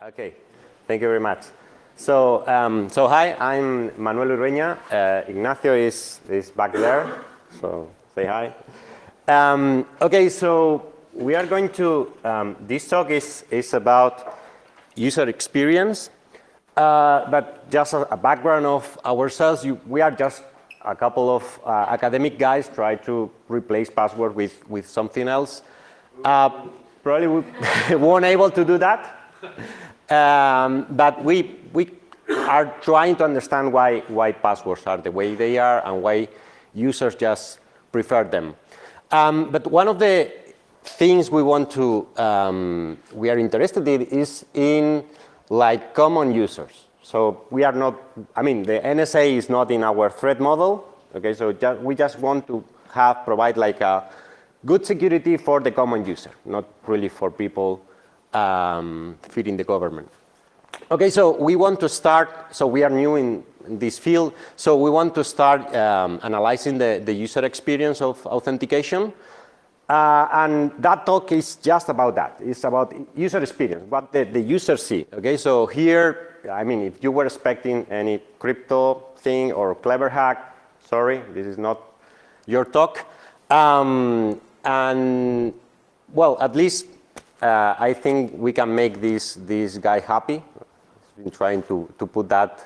Okay, thank you very much. So, hi, I'm Manuel Urueña. Ignacio is back there, so say hi. Okay, so we are going to, this talk is about user experience, but just a background of ourselves. We are just a couple of academic guys try to replace password with something else. Probably we weren't able to do that. But we are trying to understand why passwords are the way they are and why users just prefer them. But one of the things we want to, we are interested in is in like common users. So we are not, I mean, the NSA is not in our threat model. Okay, so we just want to provide like a good security for the common user, not really for people feeding the government. Okay, so we want to start, so we are new in this field, so we want to start analyzing the user experience of authentication. And that talk is just about that. It's about user experience, what the user see. Okay, so here, I mean, if you were expecting any crypto thing or clever hack, sorry, this is not your talk. And well, at least I think we can make this guy happy. I've been trying to put that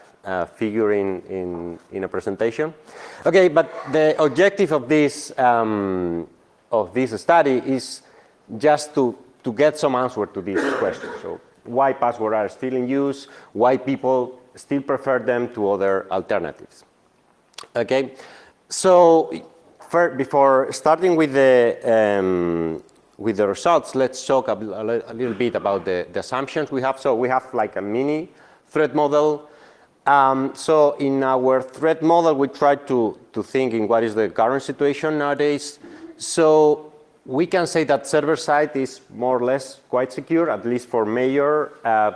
figure in a presentation. Okay, but the objective of this study is just to get some answer to this question. So why passwords are still in use, why people still prefer them to other alternatives. Okay, so before starting with the results, let's talk a little bit about the assumptions we have. So we have like a mini threat model. So in our threat model, we try to think in what is the current situation nowadays. So we can say that server side is more or less quite secure, at least for major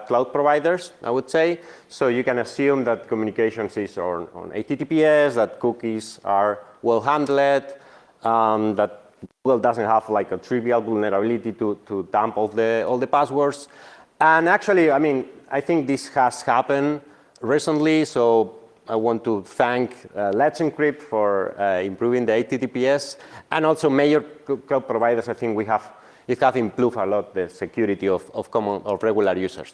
cloud providers, I would say. So you can assume that communications is on HTTPS, that cookies are well handled, that Google doesn't have like a trivial vulnerability to dump all the passwords. And actually, I mean, I think this has happened recently. So I want to thank Let's Encrypt for improving the HTTPS, and also major cloud providers. I think it have improved a lot the security of regular users.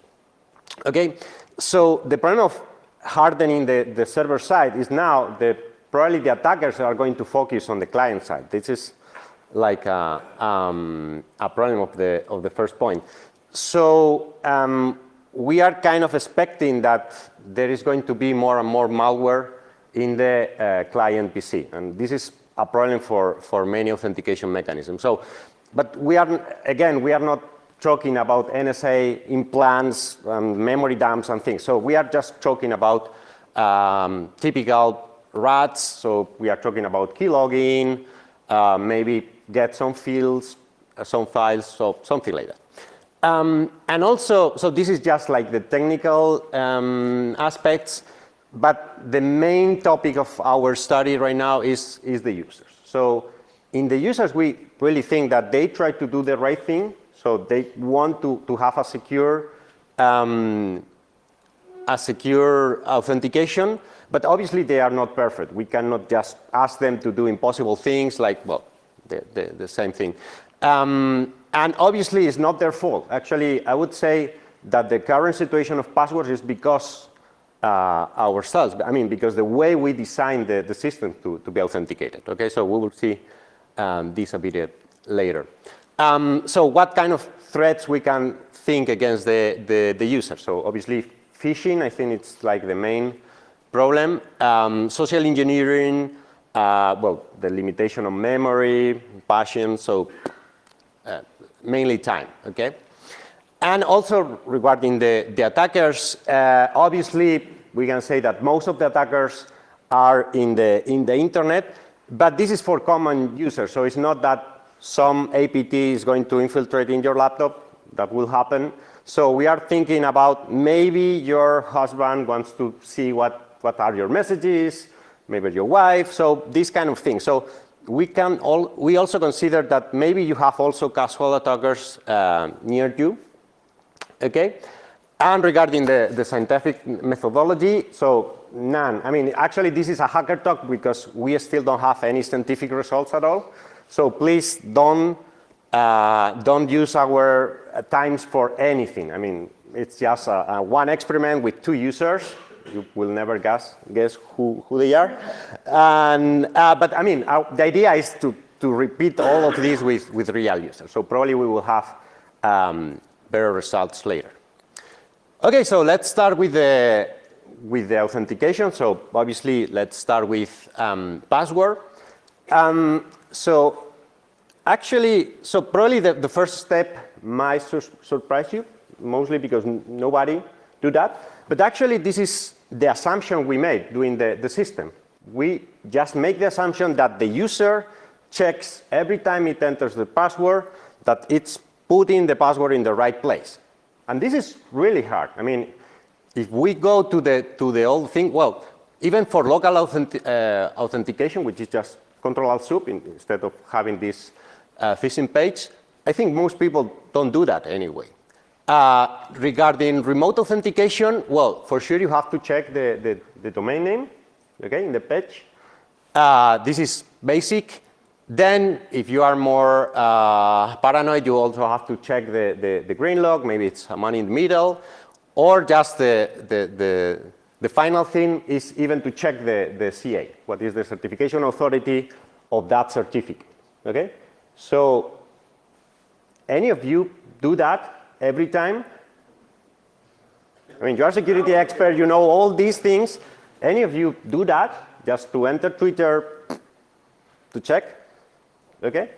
Okay, so the problem of hardening the server side is now probably the attackers are going to focus on the client side. This is like a problem of the first point. So we are kind of expecting that there is going to be more and more malware in the client PC, and this is a problem for many authentication mechanisms. So, but we are not talking about NSA implants, memory dumps and things. So we are just talking about typical rats. So we are talking about keylogging, maybe get some fields, some files, so something like that. And also, so this is just like the technical aspects, but the main topic of our study right now is the users. So in the users, we really think that they try to do the right thing. So they want to have a secure authentication, but obviously they are not perfect. We cannot just ask them to do impossible things like, well, the same thing. And obviously it's not their fault. Actually, I would say that the current situation of passwords is because ourselves, I mean, because the way we designed the system to be authenticated. Okay, so we will see this a bit later. So what kind of threats we can think against the user? So obviously phishing, I think it's like the main problem. Social engineering, well, the limitation of memory, passion, so mainly time, okay? And also regarding the attackers, obviously we can say that most of the attackers are in the internet, but this is for common users. So it's not that some APT is going to infiltrate in your laptop. That will happen. So we are thinking about maybe your husband wants to see what are your messages, maybe your wife, so this kind of thing. So we also consider that maybe you have also casual attackers near you, okay? And regarding the scientific methodology, so none. I mean, actually, this is a hacker talk because we still don't have any scientific results at all. So please don't use our times for anything. I mean, it's just one experiment with 2 users. You will never guess who they are. And, but I mean, the idea is to repeat all of this with real users. So probably we will have better results later. Okay, so let's start with the authentication. So obviously, let's start with password. So actually, so probably the first step might surprise you, mostly because nobody do that. But actually, this is the assumption we made doing the system. We just make the assumption that the user checks every time it enters the password that it's putting the password in the right place. And this is really hard. I mean, if we go to the old thing, well, even for local authentication, which is just Control-Alt-Sub instead of having this phishing page, I think most people don't do that anyway. Regarding remote authentication, well, for sure you have to check the domain name, okay, in the page. This is basic. Then, if you are more paranoid, you also have to check the green log. Maybe it's a money in the middle, or just the final thing is even to check the CA. What is the certification authority of that certificate? Okay. So, any of you do that every time? I mean, you're a security expert. You know all these things. Any of you do that just to enter Twitter to check? Okay,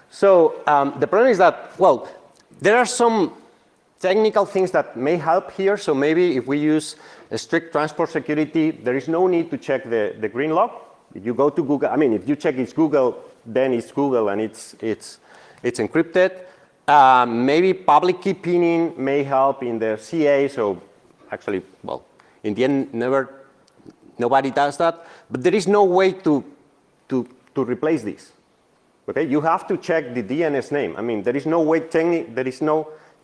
so the problem is that, well, there are some technical things that may help here. So maybe if we use a strict transport security, there is no need to check the green log. If you go to Google, I mean, if you check it's Google, then it's Google and it's encrypted. Maybe public key pinning may help in the CA. So actually, well, in the end, nobody does that. But there is no way to replace this. Okay, you have to check the DNS name. I mean, there is no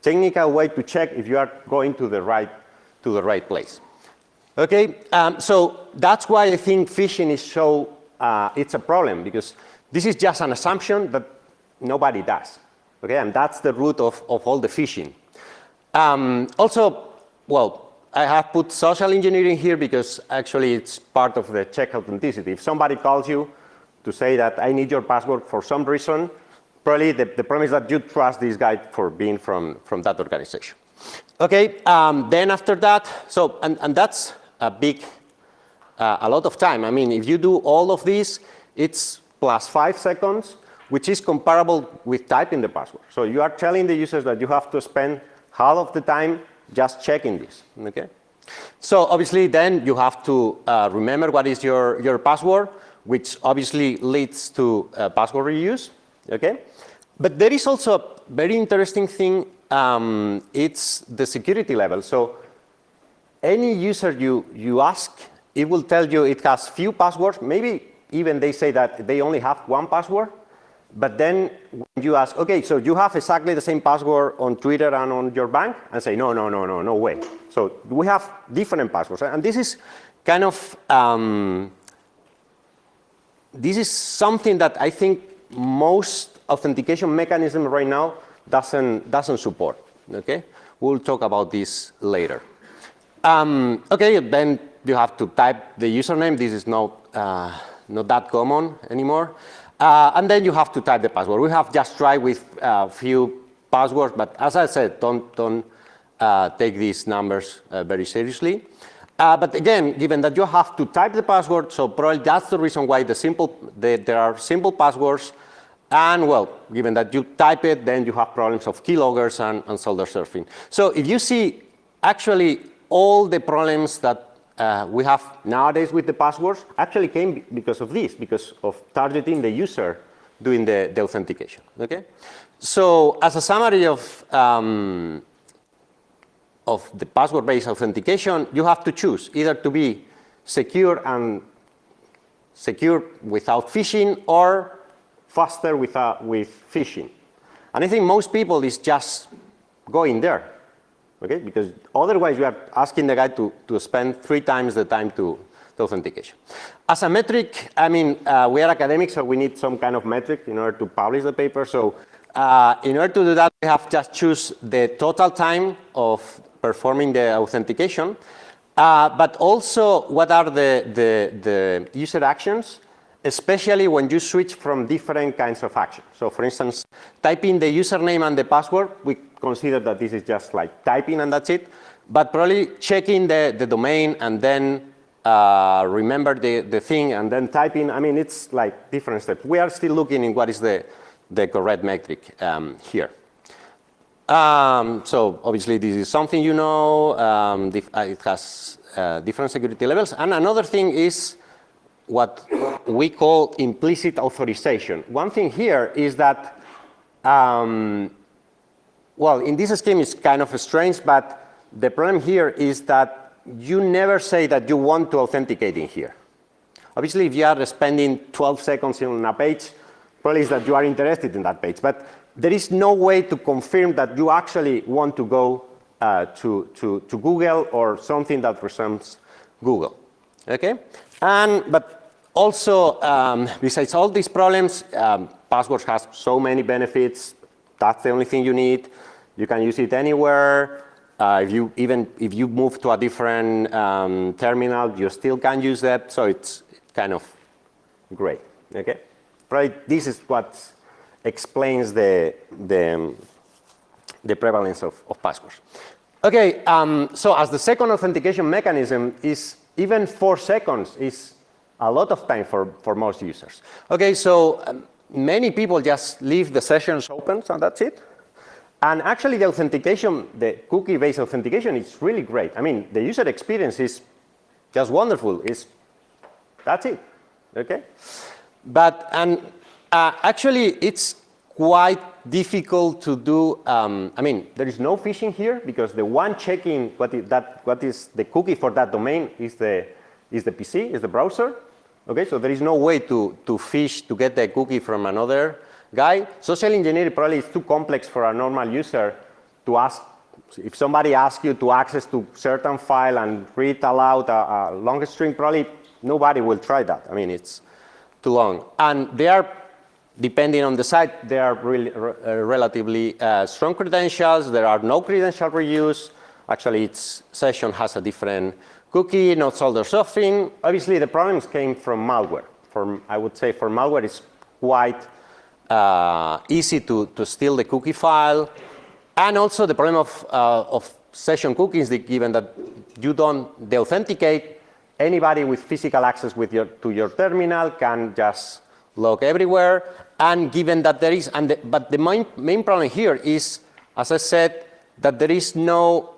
technical way to check if you are going to the right place. Okay, so that's why I think phishing is so it's a problem, because this is just an assumption that nobody does. Okay, and that's the root of all the phishing. Also, well, I have put social engineering here because actually it's part of the check authenticity. If somebody calls you to say that I need your password for some reason, probably the problem is that you trust this guy for being from that organization. Okay, then after that, so, and that's a lot of time. I mean, if you do all of this, it's plus 5 seconds, which is comparable with typing the password. So you are telling the users that you have to spend half of the time just checking this, okay? So obviously then you have to remember what is your password, which obviously leads to password reuse, okay? But there is also a very interesting thing, it's the security level. So any user you ask, it will tell you it has few passwords. Maybe even they say that they only have one password. But then when you ask, okay, so you have exactly the same password on Twitter and on your bank? And say, no way. So we have different passwords. And this is kind of, this is something that I think most authentication mechanism right now doesn't support, okay? We'll talk about this later. Okay, then you have to type the username. This is not that common anymore. And then you have to type the password. We have just tried with a few passwords, but as I said, don't take these numbers very seriously. But again, given that you have to type the password, so probably that's the reason why there are simple passwords. And well, given that you type it, then you have problems of keyloggers and shoulder surfing. So if you see, actually, all the problems that we have nowadays with the passwords actually came because of this, because of targeting the user doing the authentication. Okay. So as a summary of the password-based authentication, you have to choose either to be secure without phishing or faster with phishing. And I think most people is just going there. okay? Because otherwise you are asking the guy to spend 3 times the time to authentication. As a metric, I mean, we are academics, so we need some kind of metric in order to publish the paper. So in order to do that, we have just choose the total time of performing the authentication, but also what are the user actions, especially when you switch from different kinds of actions. So for instance, typing the username and the password, we consider that this is just like typing and that's it. But probably checking the domain and then remember the thing and then typing, I mean, it's like different steps. We are still looking in what is the correct metric here. So obviously this is something you know, it has different security levels. And another thing is what we call implicit authorization. One thing here is that, well, in this scheme it's kind of strange, but the problem here is that you never say that you want to authenticate in here. Obviously, if you are spending 12 seconds on a page, probably is that you are interested in that page. But there is no way to confirm that you actually want to go to Google or something that resembles Google. Okay? But also, besides all these problems, Passwords has so many benefits. That's the only thing you need. You can use it anywhere. If you move to a different terminal, you still can use that. So it's kind of great. Okay? Probably this is what explains the prevalence of passwords. Okay, so as the second authentication mechanism is even 4 seconds is a lot of time for most users. Okay, so many people just leave the sessions open and that's it. And actually the authentication, the cookie-based authentication is really great. I mean, the user experience is just wonderful. That's it, okay? But, actually it's quite difficult to do, I mean, there is no phishing here because the one checking what is the cookie for that domain is the PC, is the browser. Okay, so there is no way to phish to get the cookie from another guy. Social engineering probably is too complex for a normal user to ask. If somebody asks you to access to certain file and read aloud a long string, probably nobody will try that. I mean, it's too long. And they are, depending on the site, they are really relatively strong credentials. There are no credential reuse. Actually, each session has a different cookie, not solder stuffing. Obviously, the problems came from malware. I would say for malware, it's quite easy to steal the cookie file. And also the problem of session cookies, given that you don't authenticate, anybody with physical access to your terminal can just log everywhere. And given that there is, but the main problem here is, as I said, that there is no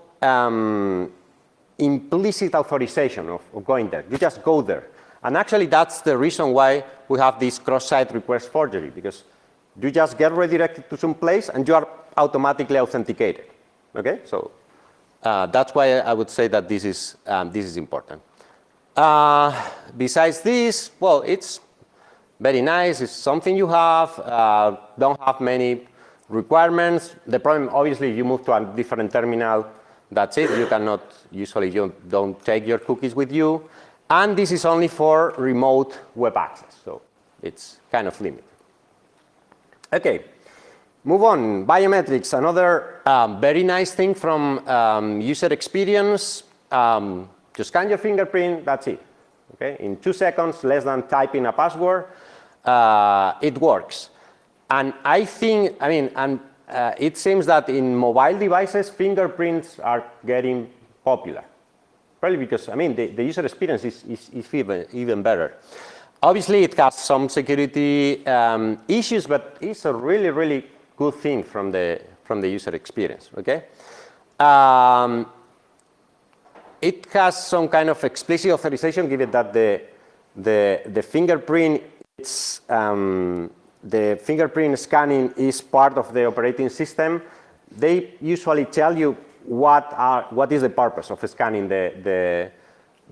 implicit authorization of going there. You just go there. And actually, that's the reason why we have this cross-site request forgery, because you just get redirected to some place and you are automatically authenticated. Okay, so that's why I would say that this is important. Besides this, well, it's very nice. It's something you have. Don't have many requirements. The problem, obviously, you move to a different terminal. That's it. You cannot usually you don't take your cookies with you, and this is only for remote web access. So it's kind of limited. Okay, move on. Biometrics, another very nice thing from user experience. You scan your fingerprint, that's it. Okay, in 2 seconds, less than typing a password, it works. And I think, I mean, it seems that in mobile devices, fingerprints are getting popular. Probably because, I mean, the user experience is even better. Obviously, it has some security issues, but it's a really, really good thing from the user experience. Okay, it has some kind of explicit authorization, given that the fingerprint the fingerprint scanning is part of the operating system. They usually tell you what is the purpose of scanning the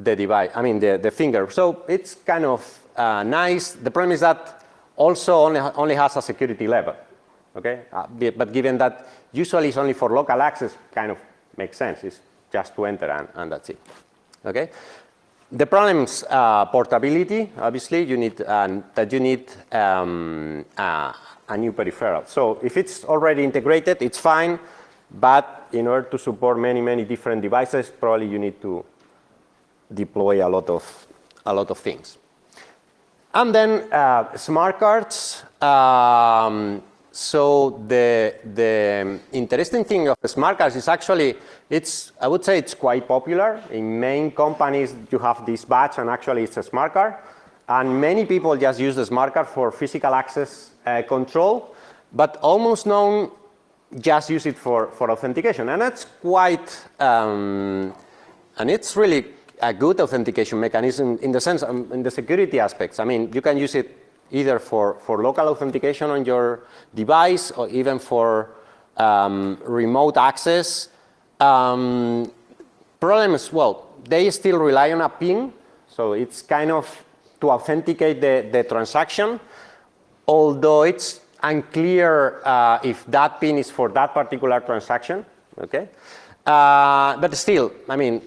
device. I mean the finger. So it's kind of nice. The problem is that also only has a security level. Okay, but given that usually it's only for local access, kind of makes sense. It's just to enter and that's it. Okay. The problem is portability. Obviously, you need a new peripheral. So if it's already integrated, it's fine. But in order to support many different devices, probably you need to deploy a lot of things. And then smart cards. So the interesting thing of the smart cards is actually, I would say it's quite popular. In main companies, you have this badge, and actually it's a smart card. And many people just use the smart card for physical access control, but almost none just use it for authentication. And that's quite, and it's really a good authentication mechanism in the sense, in the security aspects. I mean, you can use it either for local authentication on your device or even for remote access. Problem is, well, they still rely on a PIN, so it's kind of to authenticate the transaction, although it's unclear if that PIN is for that particular transaction, okay? But still, I mean,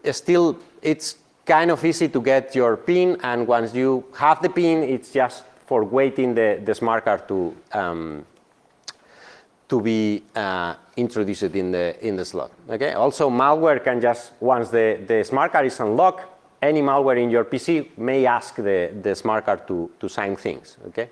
it's kind of easy to get your PIN, and once you have the PIN, it's just for waiting the smart card to be introduced in the slot. Okay. Also, malware can just, once the smart card is unlocked, any malware in your PC may ask the smart card to sign things. Okay.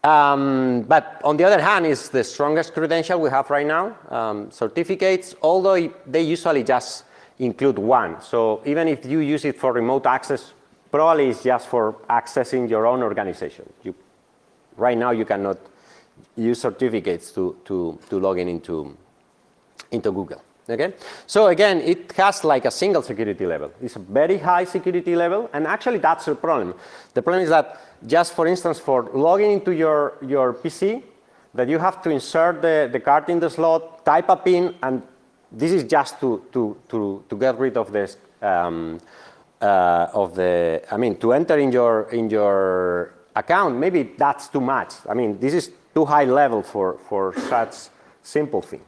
But on the other hand, it's the strongest credential we have right now. Certificates, although they usually just include one. So even if you use it for remote access, probably it's just for accessing your own organization. Right now, you cannot use certificates to log in into Google. Okay. So again, it has like a single security level. It's a very high security level, and actually that's the problem. The problem is that just for instance, for logging into your PC, that you have to insert the card in the slot, type a PIN, and this is just to get rid of this to enter in your account. Maybe that's too much. I mean, this is too high level for such simple thing.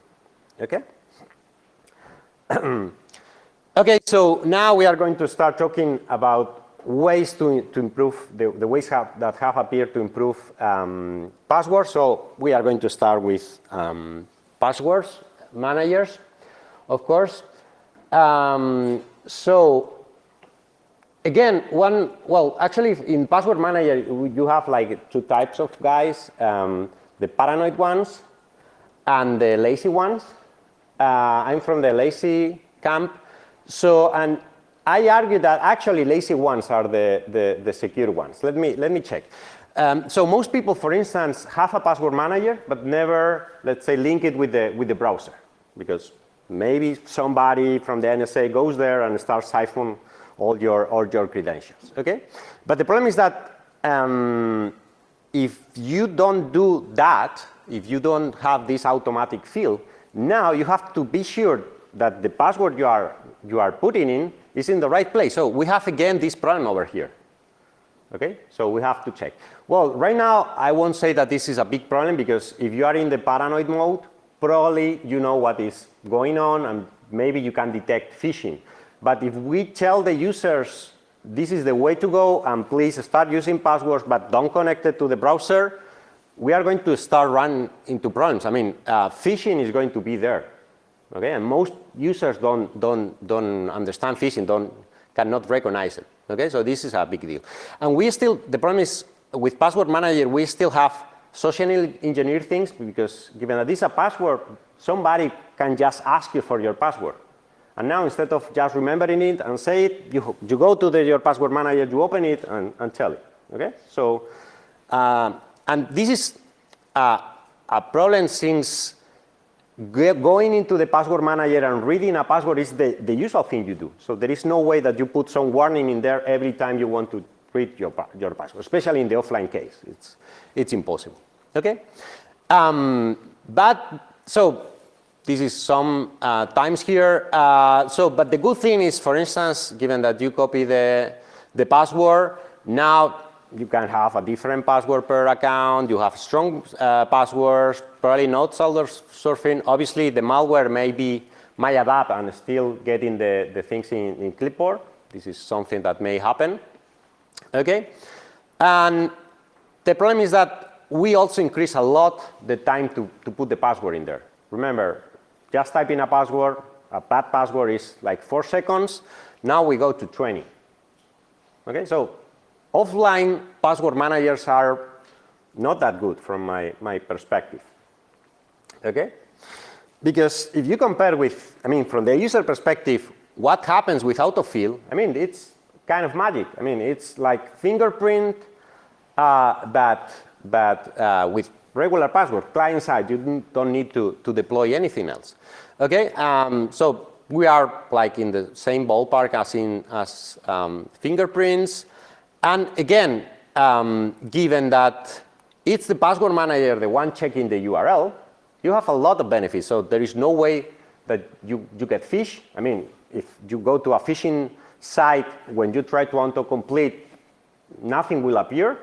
Okay. Okay. So now we are going to start talking about ways to improve the ways that have appeared to improve passwords. So we are going to start with passwords managers. Of course. So again, actually in Password Manager, you have like two types of guys, the paranoid ones and the lazy ones. I'm from the lazy camp. So, and I argue that actually lazy ones are the secure ones. Let me check. So most people, for instance, have a password manager, but never, let's say, link it with the browser, because maybe somebody from the NSA goes there and starts siphoning all your credentials. Okay, but the problem is that if you don't do that, if you don't have this automatic field, now you have to be sure that the password you are putting in is in the right place. So we have again this problem over here. Okay, so we have to check. Well, right now I won't say that this is a big problem, because if you are in the paranoid mode, probably you know what is going on, and maybe you can detect phishing. But if we tell the users this is the way to go, and please start using passwords, but don't connect it to the browser, we are going to start running into problems. I mean, phishing is going to be there. Okay, and most users don't understand phishing, cannot recognize it. Okay, so this is a big deal. And the problem is with Password Manager, we still have socially engineered things, because given that this is a password, somebody can just ask you for your password. And now instead of just remembering it and say it, you go to your Password Manager, you open it and tell it. Okay, so and this is a problem, since going into the Password Manager and reading a password is the usual thing you do. So there is no way that you put some warning in there every time you want to read your password, especially in the offline case. It's impossible. Okay, but so this is some times here. But the good thing is, for instance, given that you copy the password, now you can have a different password per account. You have strong passwords, probably not shoulder surfing. Obviously, the malware may be might adapt and still getting the things in clipboard. This is something that may happen. Okay, and the problem is that we also increase a lot the time to put the password in there. Remember, just type in a password, a bad password is like 4 seconds. Now we go to 20. Okay, so offline password managers are not that good from my perspective. Okay, because if you compare with, I mean, from the user perspective, what happens with autofill, I mean, it's kind of magic. I mean, it's like fingerprint, but with regular password, client side, you don't need to deploy anything else. Okay, so we are like in the same ballpark as fingerprints. And again, given that it's the password manager, the one checking the URL, you have a lot of benefits. So there is no way that you get phished. I mean, if you go to a phishing site, when you try to autocomplete, nothing will appear.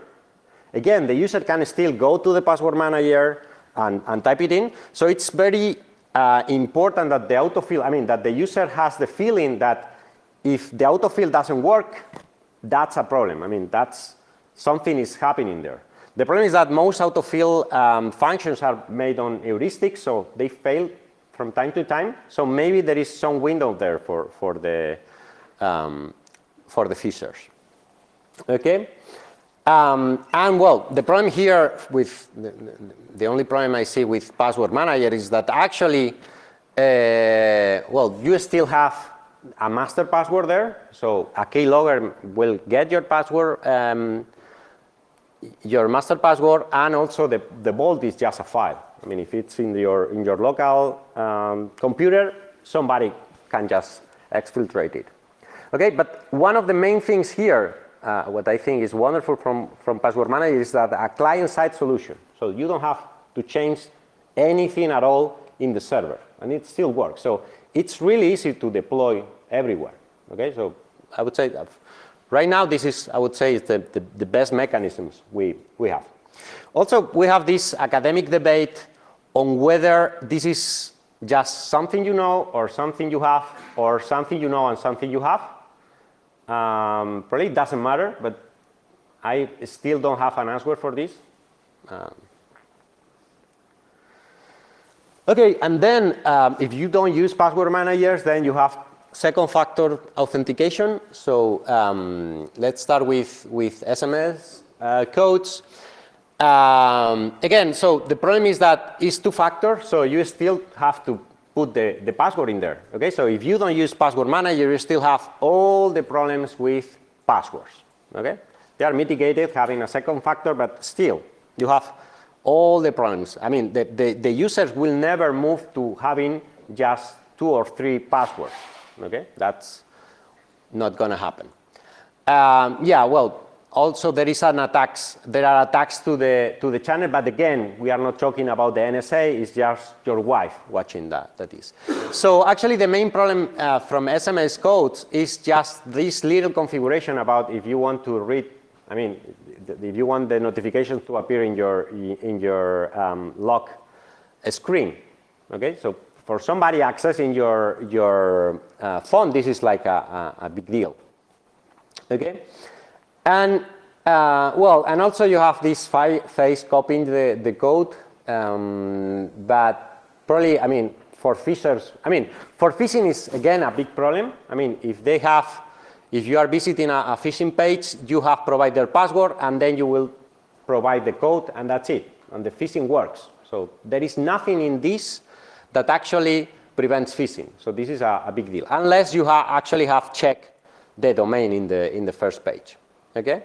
Again, the user can still go to the password manager and type it in. So it's very important that the autofill, I mean, that the user has the feeling that if the autofill doesn't work, that's a problem. I mean, that's something is happening there. The problem is that most autofill functions are made on heuristics, so they fail from time to time. So maybe there is some window there for the phishers. Okay. And well, the problem here with the only problem I see with Password Manager is that actually, well, you still have a master password there. So a keylogger will get your password, your master password, and also the vault is just a file. I mean, if it's in your local computer, somebody can just exfiltrate it. Okay, but one of the main things here, what I think is wonderful from Password Manager is that a client-side solution. So you don't have to change anything at all in the server, and it still works. So it's really easy to deploy everywhere. Okay, so I would say that right now this is, I would say, is the best mechanisms we have. Also, we have this academic debate on whether this is just something you know, or something you have, or something you know and something you have. Probably it doesn't matter, but I still don't have an answer for this. Okay, and then if you don't use password managers, then you have second factor authentication. So let's start with SMS codes. Again, so the problem is that it's two-factor, so you still have to put the password in there. Okay, so if you don't use Password Manager, you still have all the problems with passwords. Okay, they are mitigated having a second factor, but still you have all the problems. I mean, the users will never move to having just 2 or 3 passwords. Okay, that's not going to happen. Yeah, well, also there are attacks to the channel, but again, we are not talking about the NSA. It's just your wife watching that is. So actually, the main problem from SMS codes is just this little configuration about if you want to read. I mean, if you want the notifications to appear in your lock screen. Okay, so for somebody accessing your phone, this is like a big deal. Okay. And well, and also you have this face copying the code, but probably, I mean, for phishers, I mean, for phishing is again a big problem. I mean, if you are visiting a phishing page, you have provide their password, and then you will provide the code, and that's it. And the phishing works. So there is nothing in this that actually prevents phishing. So this is a big deal, unless you actually have checked the domain in the first page. Okay,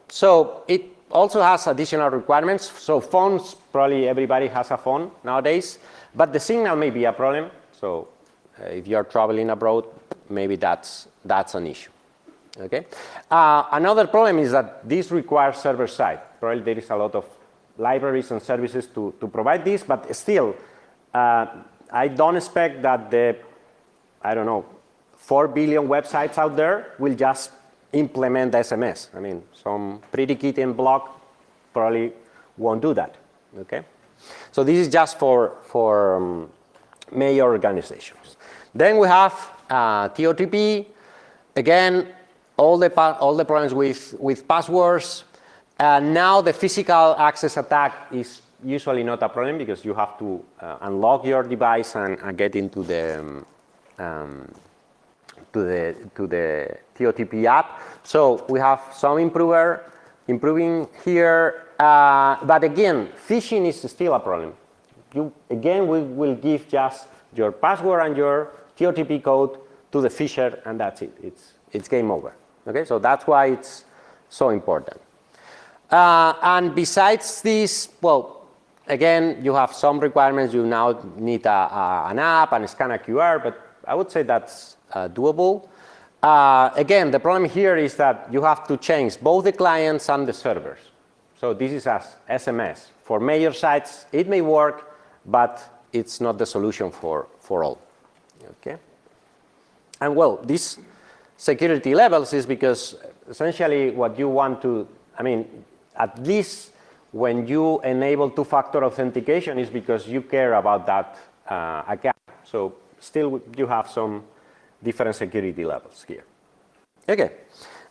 so it also has additional requirements. So phones, probably everybody has a phone nowadays, but the signal may be a problem. So if you are traveling abroad, maybe that's an issue. Okay, another problem is that this requires server side. Probably there is a lot of libraries and services to provide this, but still, I don't expect that I don't know, 4 billion websites out there will just implement SMS. I mean, some pretty kitten blog probably won't do that. Okay, so this is just for major organizations. Then we have TOTP. Again, all the problems with passwords. Now the physical access attack is usually not a problem because you have to unlock your device and get into the to the TOTP app. So we have some improving here, but again, phishing is still a problem. We will give just your password and your TOTP code to the phisher, and that's it. It's game over. Okay, so that's why it's so important. And besides this, well, again, you have some requirements. You now need an app and scan a QR, but I would say that's doable. Again, the problem here is that you have to change both the clients and the servers. So this is as SMS. For major sites, it may work, but it's not the solution for all. Okay. And well, these security levels is because essentially what you want to, I mean, at least when you enable two-factor authentication is because you care about that account. So still you have some different security levels here. Okay.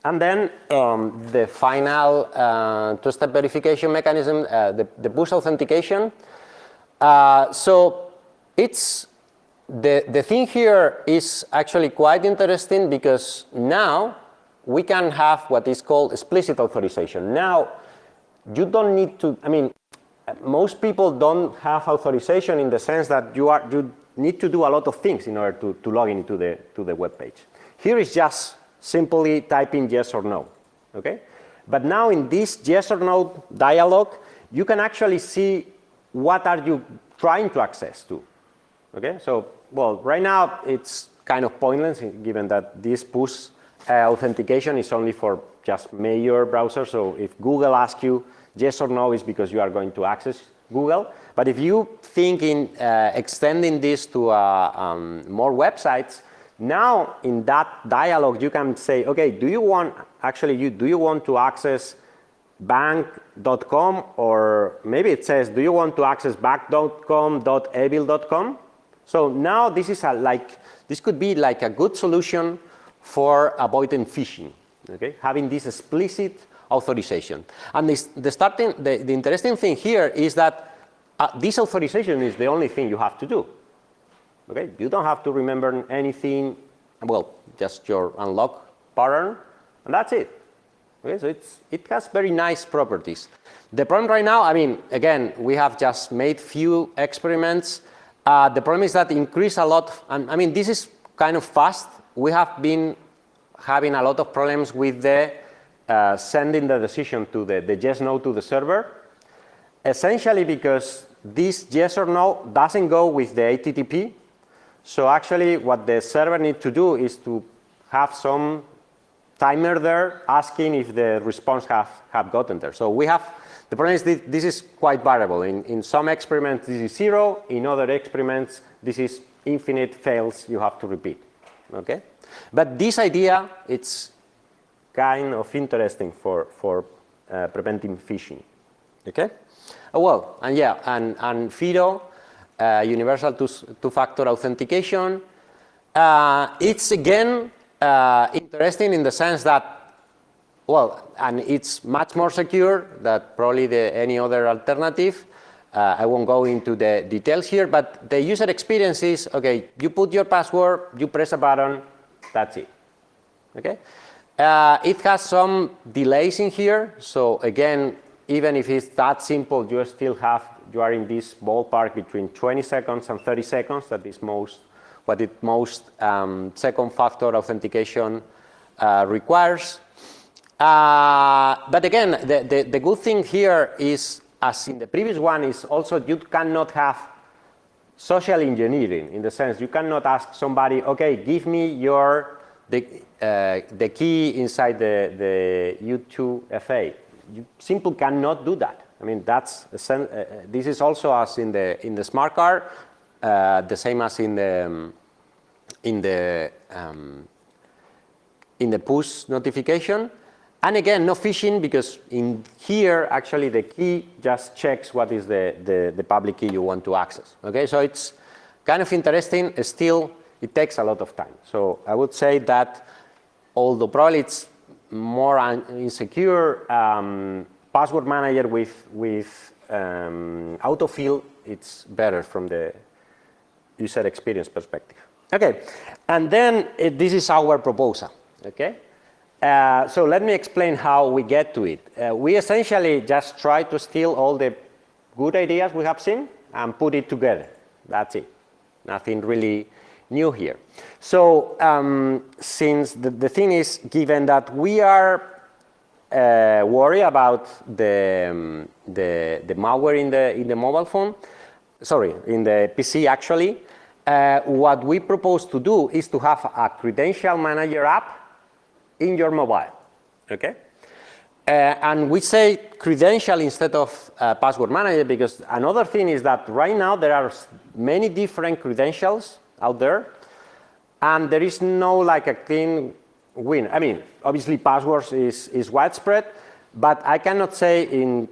And then the final two-step verification mechanism, the push authentication. So it's the thing here is actually quite interesting because now we can have what is called explicit authorization. Now you don't need to, I mean, most people don't have authorization in the sense that you need to do a lot of things in order to log into the web page. Here is just simply typing yes or no. Okay? But now in this yes or no dialog, you can actually see what are you trying to access to. Okay? So, well, right now it's kind of pointless given that this push authentication is only for just major browsers. So if Google asks you yes or no, is because you are going to access Google. But if you think in extending this to more websites, now in that dialog you can say, okay, do you want to access bank.com, or maybe it says, do you want to access bank.com.evil.com? So now this is this could be like a good solution for avoiding phishing. Okay, having this explicit authorization. And the interesting thing here is that this authorization is the only thing you have to do. Okay, you don't have to remember anything. Well, just your unlock pattern, and that's it. Okay, so it has very nice properties. The problem right now, I mean, again, we have just made few experiments. The problem is that increase a lot, and I mean, this is kind of fast. We have been having a lot of problems with the sending the decision to the yes no to the server, essentially because this yes or no doesn't go with the HTTP. So actually what the server needs to do is to have some timer there asking if the response have gotten there. So we have, the problem is this is quite variable. In some experiments this is 0, in other experiments this is infinite fails you have to repeat. Okay? But this idea, it's kind of interesting for preventing phishing. Okay? Well, and yeah, and FIDO, universal two-factor authentication. It's again interesting in the sense that, well, and it's much more secure than probably any other alternative. I won't go into the details here, but the user experience is, okay, you put your password, you press a button, that's it. Okay? It has some delays in here. So again, even if it's that simple, you are in this ballpark between 20 seconds and 30 seconds. That is most second factor authentication requires. But again, the good thing here is, as in the previous one, is also you cannot have social engineering, in the sense you cannot ask somebody, okay, give me the key inside the U2FA. You simply cannot do that. I mean, this is also as in the smart card, the same as in the push notification. And again, no phishing, because in here actually the key just checks what is the public key you want to access. Okay, so it's kind of interesting. Still, it takes a lot of time. So I would say that although probably it's more insecure, password manager with autofill, it's better from the user experience perspective. Okay, and then this is our proposal. Okay, so let me explain how we get to it. We essentially just try to steal all the good ideas we have seen and put it together. That's it. Nothing really new here. So since the thing is, given that we are worried about the malware in the mobile phone, sorry, in the PC actually, what we propose to do is to have a credential manager app in your mobile, okay? And we say credential instead of password manager because another thing is that right now there are many different credentials out there, and there is no like a clean win. I mean, obviously passwords is widespread, but I cannot say in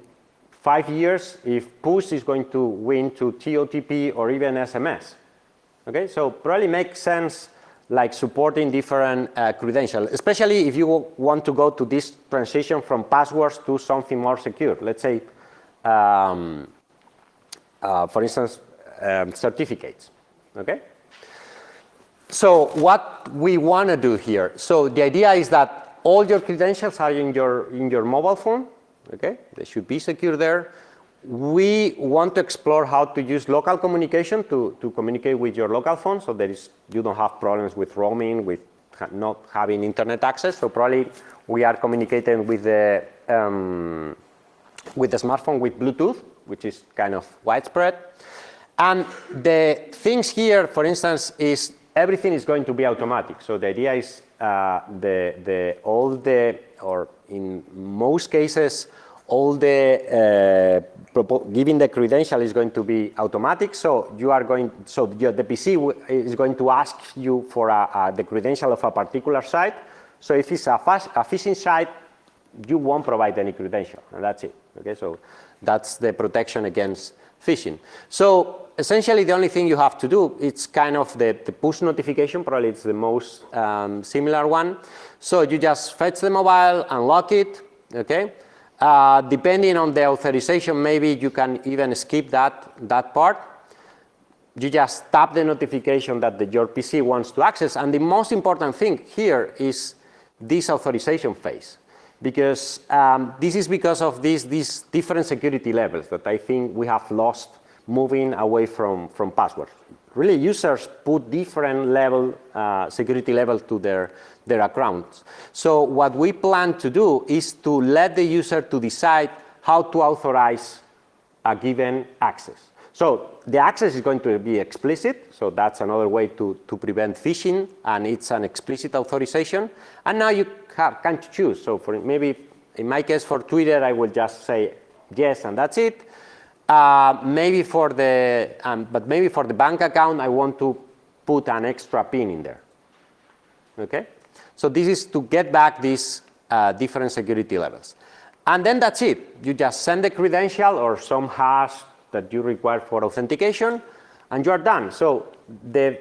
5 years if push is going to win to TOTP or even SMS. Okay, so probably makes sense like supporting different credentials, especially if you want to go to this transition from passwords to something more secure. Let's say, for instance, certificates. Okay. So what we want to do here. So the idea is that all your credentials are in your mobile phone. Okay, they should be secure there. We want to explore how to use local communication to communicate with your local phone, so you don't have problems with roaming, with not having internet access. So probably we are communicating with the smartphone with Bluetooth, which is kind of widespread. And the things here, for instance, is everything is going to be automatic. So the idea is or in most cases, all the giving the credential is going to be automatic. So the PC is going to ask you for the credential of a particular site. So if it's a phishing site, you won't provide any credential, and that's it. Okay, so that's the protection against phishing. So essentially, the only thing you have to do, it's kind of the push notification. Probably it's the most similar one. So you just fetch the mobile, unlock it. Okay. Depending on the authorization, maybe you can even skip that part. You just tap the notification that your PC wants to access. And the most important thing here is this authorization phase. Because this is because of these different security levels that I think we have lost moving away from passwords. Really, users put different security levels to their accounts. So what we plan to do is to let the user to decide how to authorize a given access. So the access is going to be explicit. So that's another way to prevent phishing, and it's an explicit authorization. And now you can choose. So for maybe in my case for Twitter, I will just say yes, and that's it. Maybe for the bank account, I want to put an extra PIN in there. Okay. So this is to get back these different security levels. And then that's it. You just send the credential or some hash that you require for authentication, and you are done. So the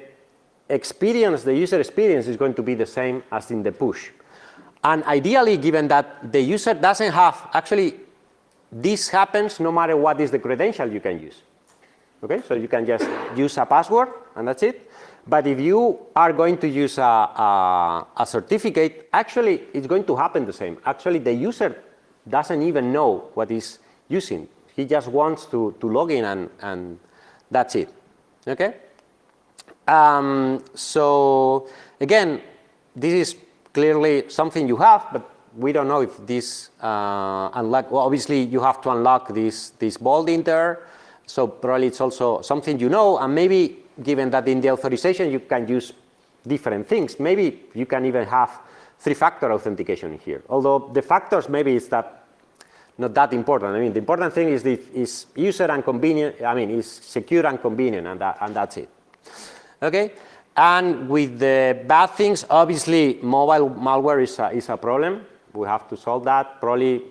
user experience is going to be the same as in the push. And ideally, given that the user doesn't have, actually, this happens no matter what is the credential you can use. Okay, so you can just use a password, and that's it. But if you are going to use a certificate, actually, it's going to happen the same. Actually, the user doesn't even know what he's using. He just wants to log in, and that's it. Okay? So, again, this is clearly something you have, but we don't know if this unlock. Well, obviously, you have to unlock this bold in there. So probably it's also something you know, and maybe given that in the authorization you can use different things, maybe you can even have 3-factor authentication here. Although the factors maybe is not that important. I mean, the important thing is user and convenient. I mean, is secure and convenient, and that's it. Okay. And with the bad things, obviously, mobile malware is a problem. We have to solve that. Probably,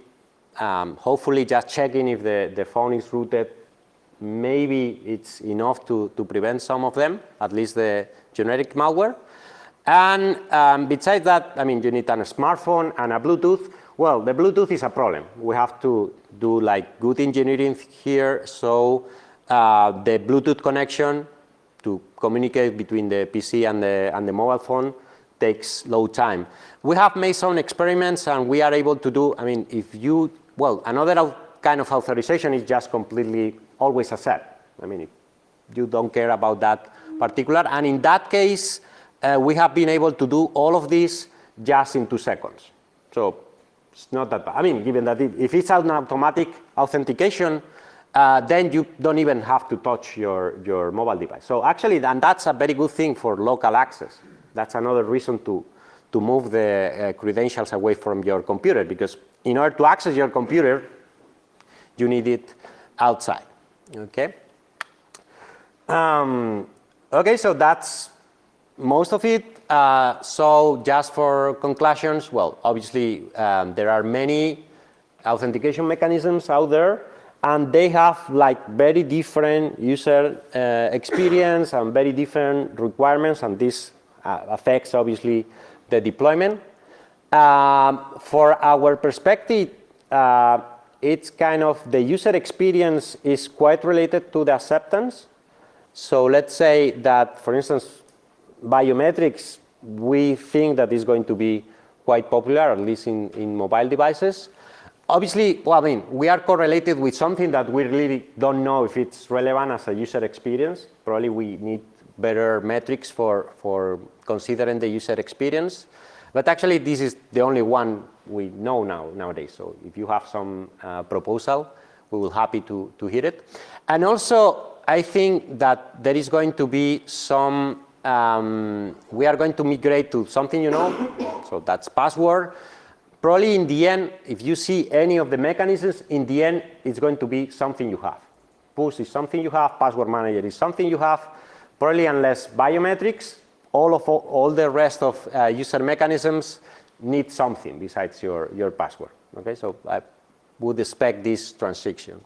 hopefully, just checking if the phone is rooted maybe it's enough to prevent some of them, at least the generic malware. And besides that, I mean, you need a smartphone and a Bluetooth. Well, the Bluetooth is a problem. We have to do like good engineering here. So the Bluetooth connection to communicate between the PC and the mobile phone takes low time. We have made some experiments, and we are able to do, I mean, if you, well, another kind of authorization is just completely always a set. I mean, if you don't care about that particular, and in that case, we have been able to do all of this just in 2 seconds. So it's not that bad. I mean, given that if it's an automatic authentication, then you don't even have to touch your mobile device. So actually, and that's a very good thing for local access. That's another reason to move the credentials away from your computer, because in order to access your computer, you need it outside. Okay. Okay, so that's most of it. So just for conclusions, well, obviously there are many authentication mechanisms out there, and they have like very different user experience and very different requirements, and this affects obviously the deployment. For our perspective, it's kind of the user experience is quite related to the acceptance. So let's say that, for instance, biometrics, we think that is going to be quite popular, at least in mobile devices. Obviously, well, I mean, we are correlated with something that we really don't know if it's relevant as a user experience. Probably we need better metrics for considering the user experience. But actually, this is the only one we know nowadays. So if you have some proposal, we will be happy to hear it. And also, I think that there is going to be some, we are going to migrate to something, you know, so that's password. Probably in the end, if you see any of the mechanisms, in the end, it's going to be something you have. Push is something you have, password manager is something you have. Probably unless biometrics, all the rest of user mechanisms need something besides your password. Okay, so I would expect this transition.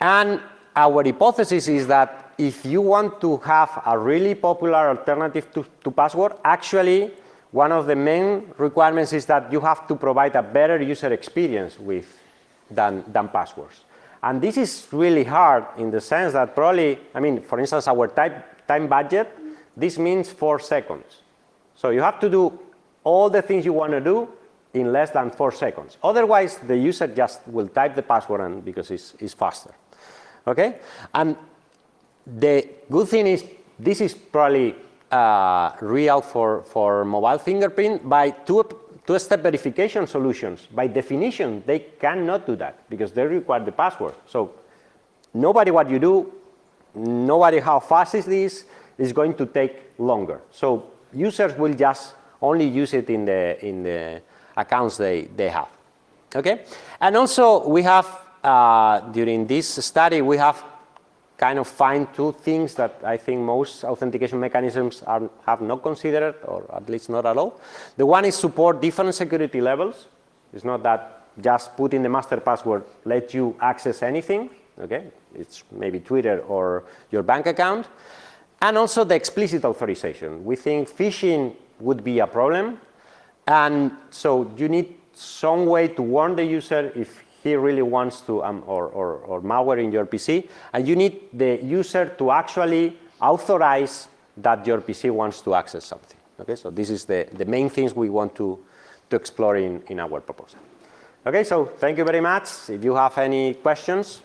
And our hypothesis is that if you want to have a really popular alternative to password, actually, one of the main requirements is that you have to provide a better user experience than passwords. And this is really hard in the sense that probably, I mean, for instance, our time budget, this means 4 seconds. So you have to do all the things you want to do in less than 4 seconds. Otherwise, the user just will type the password and because it's faster. Okay? And the good thing is this is probably real for mobile fingerprint. By two-step verification solutions, by definition, they cannot do that because they require the password. So nobody what you do, nobody how fast is this, is going to take longer. So users will just only use it in the accounts they have. Okay? And also we have, during this study, we have kind of find 2 things that I think most authentication mechanisms have not considered, or at least not at all. The one is support different security levels. It's not that just putting the master password lets you access anything. Okay? It's maybe Twitter or your bank account. And also the explicit authorization. We think phishing would be a problem. And so you need some way to warn the user if he really wants to, or malware in your PC. And you need the user to actually authorize that your PC wants to access something. Okay, so this is the main things we want to explore in our proposal. Okay, so thank you very much. If you have any questions.